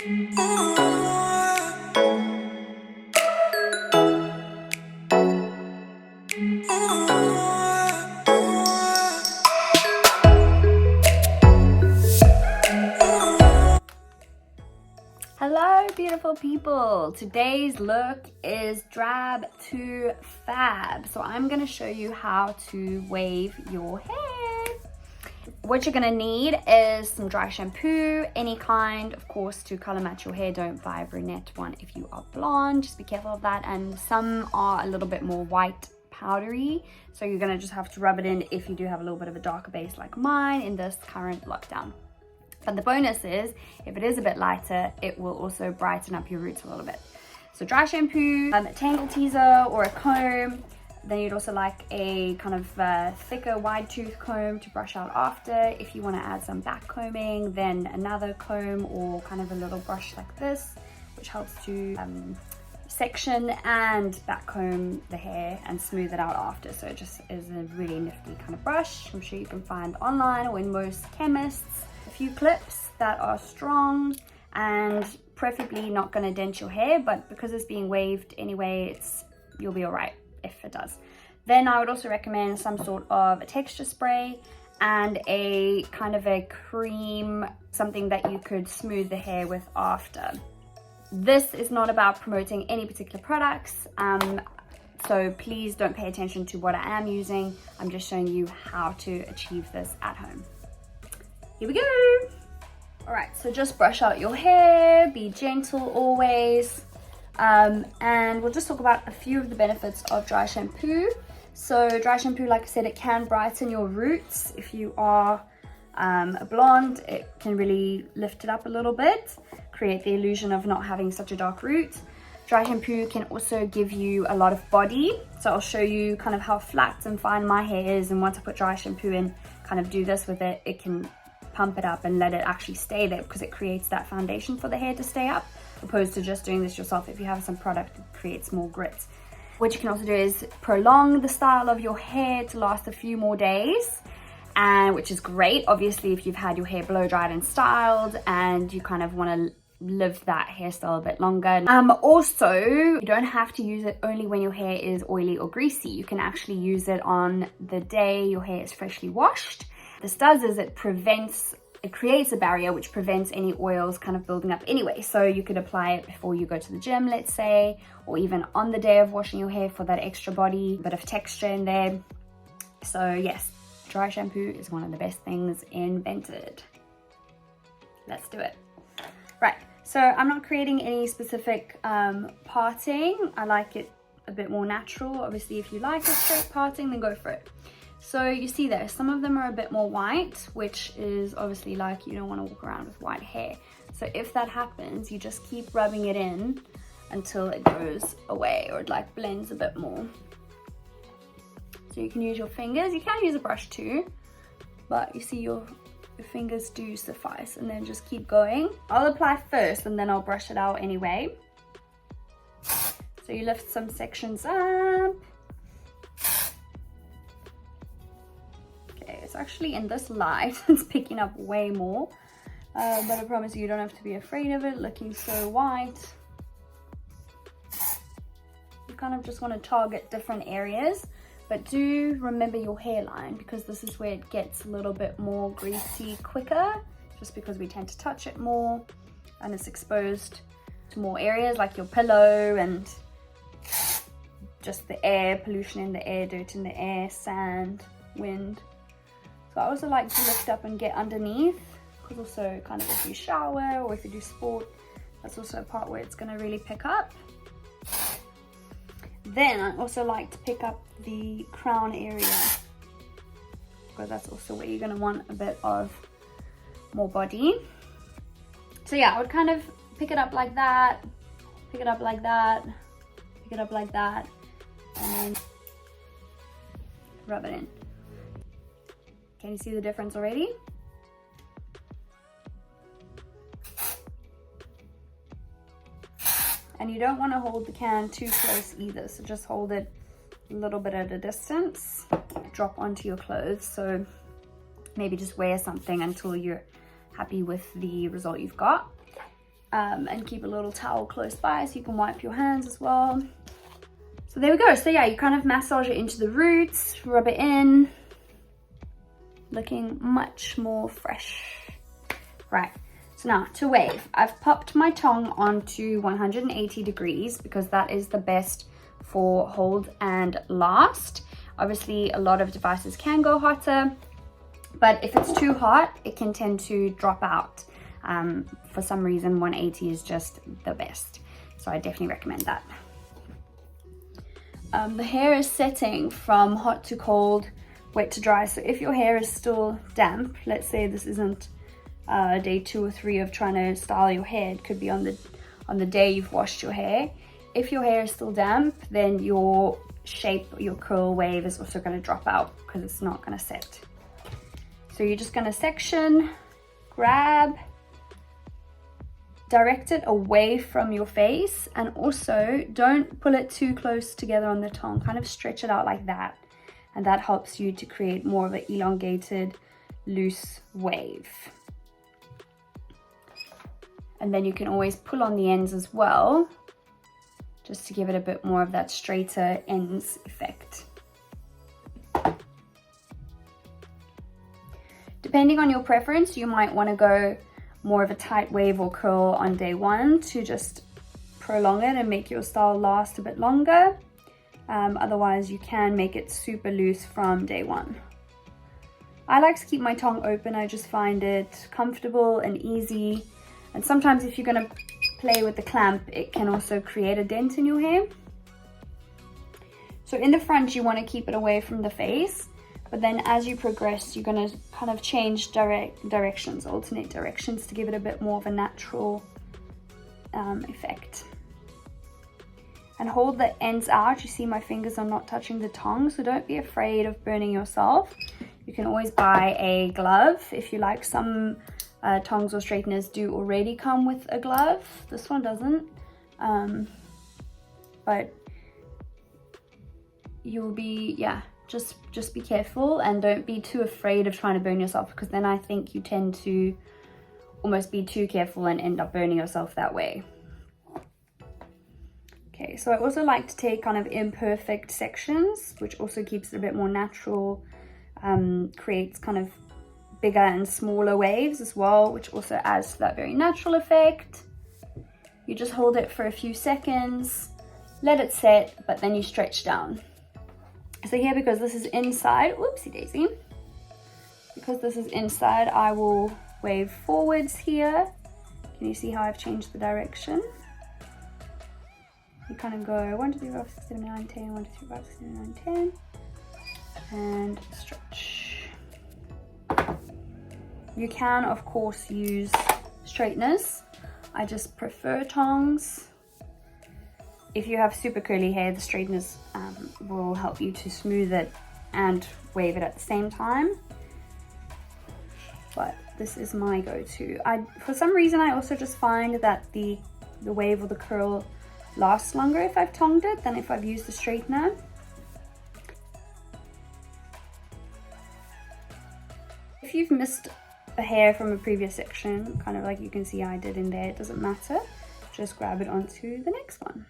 Hello beautiful people, today's look is drab to fab. So I'm going to show you how to wave your hair. What you're going to need is some dry shampoo, any kind, of course, to color match your hair. Don't buy a brunette one if you are blonde, just be careful of that. And some are a little bit more white powdery, so you're going to just have to rub it in if you do have a little bit of a darker base like mine in this current lockdown. But the bonus is, if it is a bit lighter, it will also brighten up your roots a little bit. So dry shampoo, a tangle teaser or a comb. Then you'd also like a kind of thicker wide tooth comb to brush out after. If you want to add some back combing, then another comb or kind of a little brush like this, which helps to section and back comb the hair and smooth it out after. So it just is a really nifty kind of brush. I'm sure you can find online or in most chemists. A few clips that are strong and preferably not going to dent your hair, but because it's being waved anyway, you'll be all right if it does. Then I would also recommend some sort of a texture spray and a kind of a cream, something that you could smooth the hair with after. This is not about promoting any particular products, so please don't pay attention to what I am using. I'm just showing you how to achieve this at home. Here we go. All right, so just brush out your hair, be gentle always. And we'll just talk about a few of the benefits of dry shampoo. So dry shampoo, like I said, it can brighten your roots. If you are a blonde, it can really lift it up a little bit, create the illusion of not having such a dark root. Dry shampoo can also give you a lot of body. So I'll show you kind of how flat and fine my hair is, and once I put dry shampoo in, kind of do this with it, it can pump it up and let it actually stay there, because it creates that foundation for the hair to stay up, opposed to just doing this yourself. If you have some product, it creates more grit. What you can also do is prolong the style of your hair to last a few more days, and which is great obviously if you've had your hair blow dried and styled and you kind of want to live that hairstyle a bit longer. Also, you don't have to use it only when your hair is oily or greasy. You can actually use it on the day your hair is freshly washed. This does is it creates a barrier which prevents any oils kind of building up anyway. So you could apply it before you go to the gym, let's say, or even on the day of washing your hair for that extra body, bit of texture in there. So yes, dry shampoo is one of the best things invented. Let's do it. Right, so I'm not creating any specific parting. I like it a bit more natural. Obviously, if you like a straight parting, then go for it. So you see there, some of them are a bit more white, which is obviously like you don't want to walk around with white hair. So if that happens, you just keep rubbing it in until it goes away or it like blends a bit more. So you can use your fingers. You can use a brush too, but you see your fingers do suffice, and then just keep going. I'll apply first and then I'll brush it out anyway. So you lift some sections up. It's actually in this light, it's picking up way more, but I promise you don't have to be afraid of it looking so white. You kind of just want to target different areas, but do remember your hairline, because this is where it gets a little bit more greasy quicker, just because we tend to touch it more and it's exposed to more areas like your pillow and just the air, pollution in the air, dirt in the air, sand, wind. So I also like to lift up and get underneath, because also kind of if you shower or if you do sport, that's also a part where it's going to really pick up. Then I also like to pick up the crown area, because that's also where you're going to want a bit of more body. So yeah, I would kind of pick it up like that, pick it up like that, pick it up like that, and then rub it in. Can you see the difference already? And you don't want to hold the can too close either, so just hold it a little bit at a distance, drop onto your clothes. So maybe just wear something until you're happy with the result you've got. and keep a little towel close by so you can wipe your hands as well. So there we go. So yeah, you kind of massage it into the roots, rub it in, looking much more fresh. Right, so now to wave, I've popped my tongue onto 180 degrees because that is the best for hold and last. Obviously a lot of devices can go hotter, but if it's too hot it can tend to drop out. For some reason 180 is just the best, so I definitely recommend that. The hair is setting from hot to cold, wet to dry. So if your hair is still damp, let's say this isn't day 2 or 3 of trying to style your hair, it could be on the day you've washed your hair. If your hair is still damp, then your shape, your curl wave is also going to drop out because it's not going to set. So you're just going to section, grab, direct it away from your face, and also don't pull it too close together on the tongue. Kind of stretch it out like that, and that helps you to create more of an elongated, loose wave. And then you can always pull on the ends as well, just to give it a bit more of that straighter ends effect. Depending on your preference, you might want to go more of a tight wave or curl on day 1 to just prolong it and make your style last a bit longer. Otherwise you can make it super loose from day 1. I like to keep my tongue open. I just find it comfortable and easy, and sometimes if you're going to play with the clamp, it can also create a dent in your hair. So in the front you want to keep it away from the face, but then as you progress, you're going to kind of change directions, alternate directions, to give it a bit more of a natural effect. And hold the ends out. You see my fingers are not touching the tongue, so don't be afraid of burning yourself. You can always buy a glove if you like. Some tongs or straighteners do already come with a glove. This one doesn't, but you'll be, yeah, just be careful and don't be too afraid of trying to burn yourself, because then I think you tend to almost be too careful and end up burning yourself that way. Okay, so I also like to take kind of imperfect sections, which also keeps it a bit more natural, creates kind of bigger and smaller waves as well, which also adds to that very natural effect. You just hold it for a few seconds, let it set, but then you stretch down. So here, because this is inside, whoopsie daisy, because this is inside, I will wave forwards here. Can you see how I've changed the direction? You kind of go 1, 2, 3, 4, 5, 6, 7, 8, 9, 10, 1, 2, 3, 4, 5, 6, 7, 8, 9, 10, and stretch. You can, of course, use straighteners. I just prefer tongs. If you have super curly hair, the straighteners will help you to smooth it and wave it at the same time. But this is my go-to. For some reason, I also just find that the wave or the curl lasts longer if I've tonged it than if I've used the straightener. If you've missed a hair from a previous section, kind of like you can see I did in there, it doesn't matter. Just grab it onto the next one.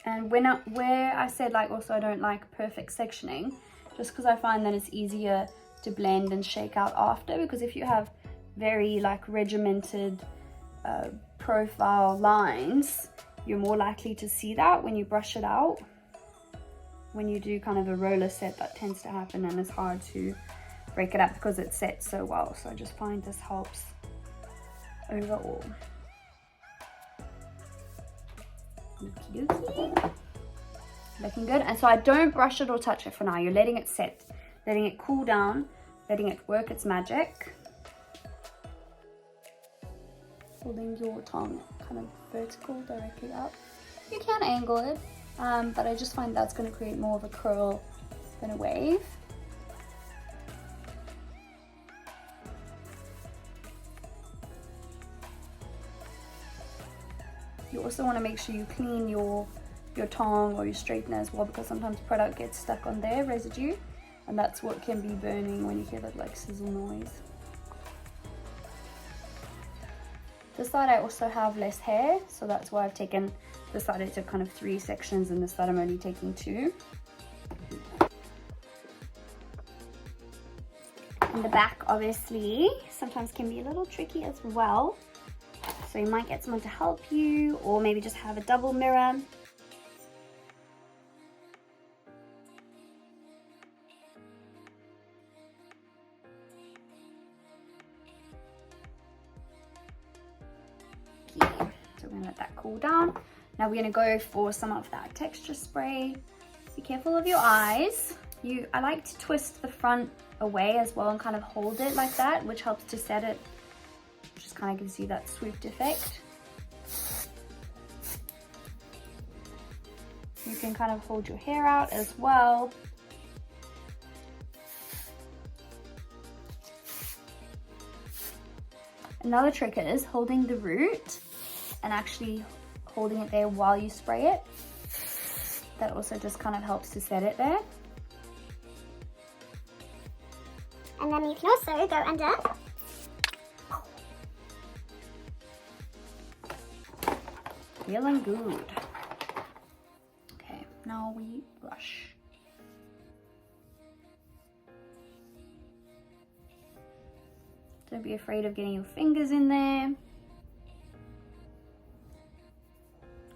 And where I said, like, also I don't like perfect sectioning, just because I find that it's easier to blend and shake out after, because if you have very like regimented profile lines, you're more likely to see that when you brush it out. When you do kind of a roller set, that tends to happen, and it's hard to break it up because it sets so well. So I just find this helps overall. Okie dokie. Looking good. And so I don't brush it or touch it for now. You're letting it set, letting it cool down, letting it work its magic. Holding your tongue kind of vertical directly up. You can angle it, but I just find that's going to create more of a curl than a wave. You also want to make sure you clean your tongue or your straightener as well, because sometimes product gets stuck on there, residue, and that's what can be burning when you hear that like sizzle noise. This side I also have less hair, so that's why I've taken this side into kind of 3 sections, and this side I'm only taking 2. And the back obviously sometimes can be a little tricky as well. So you might get someone to help you, or maybe just have a double mirror. So we're gonna let that cool down. Now we're gonna go for some of that texture spray. Be careful of your eyes. I like to twist the front away as well and kind of hold it like that, which helps to set it. Just kind of gives you that swooped effect. You can kind of hold your hair out as well. Another trick is holding the root and actually holding it there while you spray it. That also just kind of helps to set it there. And then you can also go under. Feeling good. Okay, now we brush. Don't be afraid of getting your fingers in there.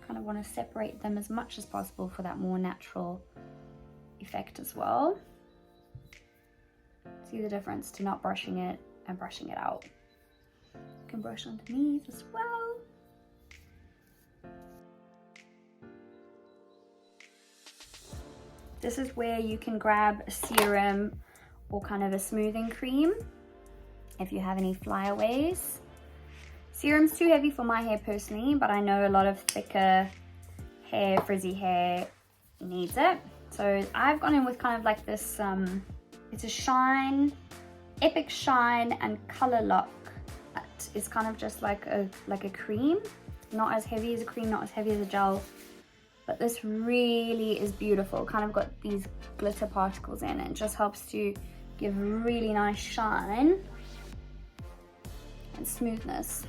Kind of want to separate them as much as possible for that more natural effect as well. See the difference to not brushing it and brushing it out. You can brush underneath as well. This is where you can grab a serum or kind of a smoothing cream if you have any flyaways. Serum's too heavy for my hair personally, but I know a lot of thicker hair, frizzy hair needs it. So I've gone in with kind of like this, it's a Shine, Epic Shine and Color Lock. It's kind of just like a cream, not as heavy as a cream, not as heavy as a gel. But this really is beautiful. Kind of got these glitter particles in it. It just helps to give really nice shine and smoothness.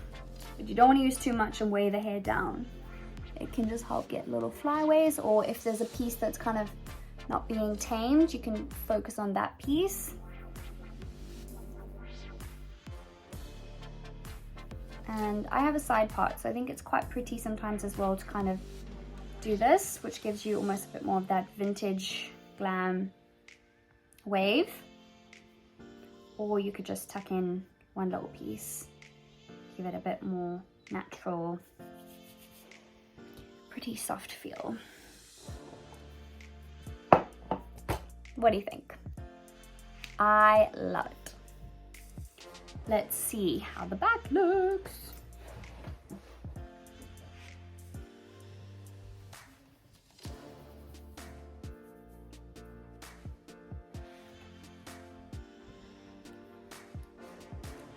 But you don't want to use too much and weigh the hair down. It can just help get little flyaways, or if there's a piece that's kind of not being tamed, you can focus on that piece. And I have a side part, so I think it's quite pretty sometimes as well to kind of do this, which gives you almost a bit more of that vintage glam wave. Or you could just tuck in one little piece, give it a bit more natural, pretty soft feel. What do you think? I love it. Let's see how the back looks.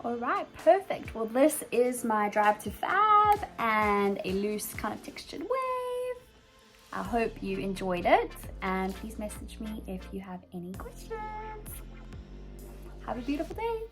All right, perfect. Well, this is my Drab to Fab and a loose kind of textured wave. I hope you enjoyed it, and please message me if you have any questions. Have a beautiful day.